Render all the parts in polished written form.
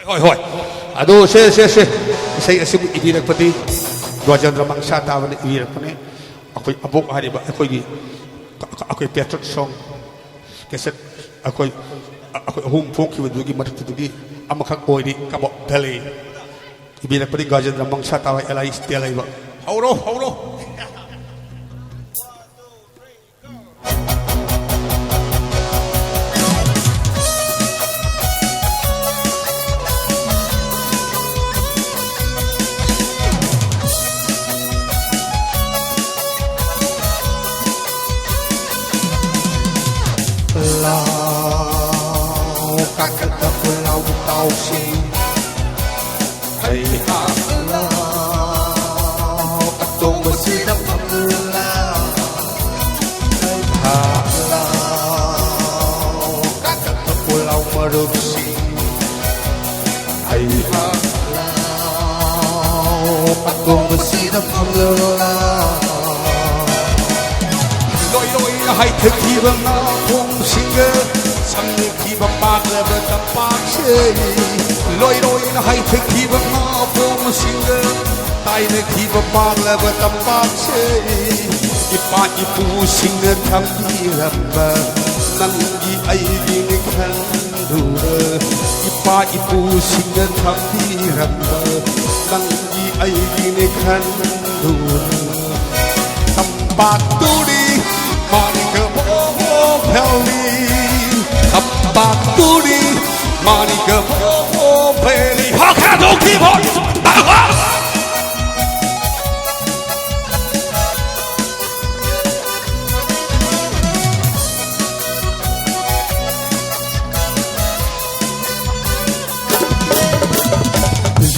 hoi hoi ado se sei asim ibirak pati Rajendra Mangsa tawane ibirak pane akoi abok hari ba akoi Patriot song keset akoi hum folk ki dugi mattugi amakak oidi kabok dale ibirak pati Rajendra Mangsa tawa elai stelai ba hauro các pulau tàu si hay Allah atong bersidap Allah Allah các pulau merupsi hay Allah atong bersidap Allah loi hai thực thi bằng không singer sang khi bằng bạc là bên tập bạc chơi loi là hai thực thi bằng không singer tai là khi bằng bạc là bên tập bạc chơi ipa ipu singer tham đi làm bờ nang gi ai đi khăn đủ ipa ipu singer tham đi làm bờ nang gi ai đi khăn đủ tập bạc tu đi Manika mo pelli Abba turi Manika mo pelli Hakado keyboard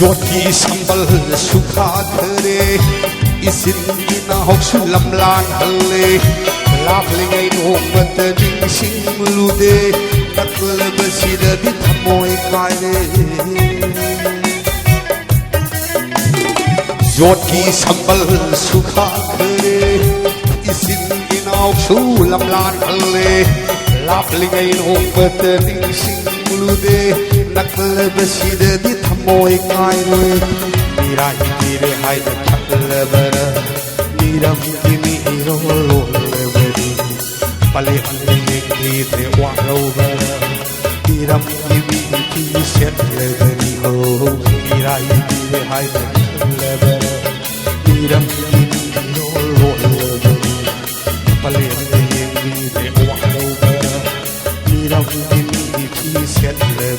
Yoti sambal sukha thare isin ina hok sulam lan halle lap lingai nong mat ding sing lude takle basida di thamoi kai re Yoti sambal sukha thare isin ina hok sulam lan halle lap lingai nong mat ding sing lude takle basida di thamoi kai re mirai dire hai takle bara miram kimi ro lo pale ni te wa ro bara miram kimi ki set le ni ho mirai dire hai takle bara miram kimi ro lo pale ni te wa ro bara miram kimi ki set le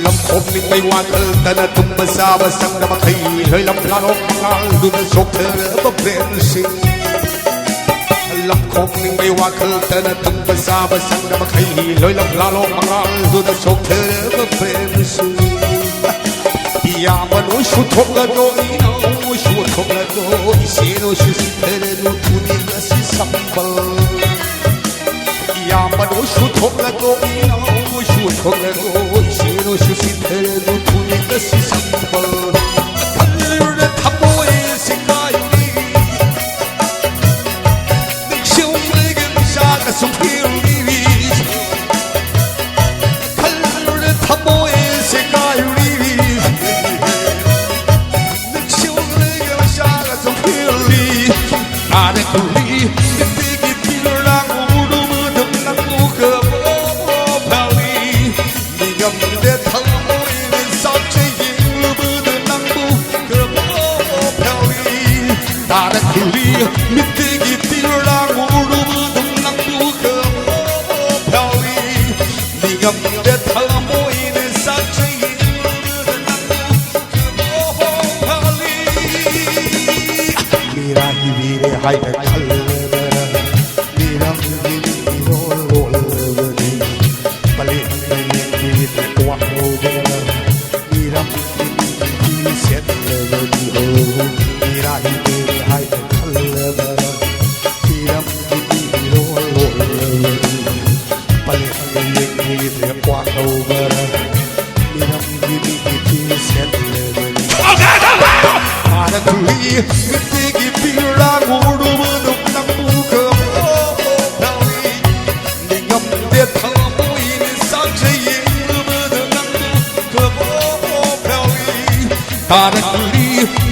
lâm khom ninh mây hoa thơ ta na tum ba sa ba sang na ma khai hơi lâm la lo ngal du na sok thơ ba pren sing lâm khom ninh mây hoa thơ ta na tum ba sa ba sang na ma khai hơi lâm la lo ngal du na sok thơ ba pren sing ya ma no shu thok la do I no shu thok la do I se no shu si thơ no tu ni la si sambal ya ma no shu thok la do I no shu thok la do no shu si tere no tu ni ka si sambal kallu de thamoi sikai ni dik shum lege sha ka sum phir ni kallu de thamoi sikai ni dik shum lege sha ka sum phir ni ane kuli dik dik lang udu dum lang mu ka pali ni gam de Tara kuli mitigi tira guru dum nang bu ka pali nigam de thalamo in sachi nang bu ka pali mira hi vire hai ka khalbara miram hi ro lo ni pali ni de kwa ho gara miram hi set le ni ho mira hi hai khalbara tiram ki ro lo pale ni de kwa ho bara miram ki set le ara tuli ki pira guru dum nang bu ka nang ni ngam de thamo in sa che yin Taran Lee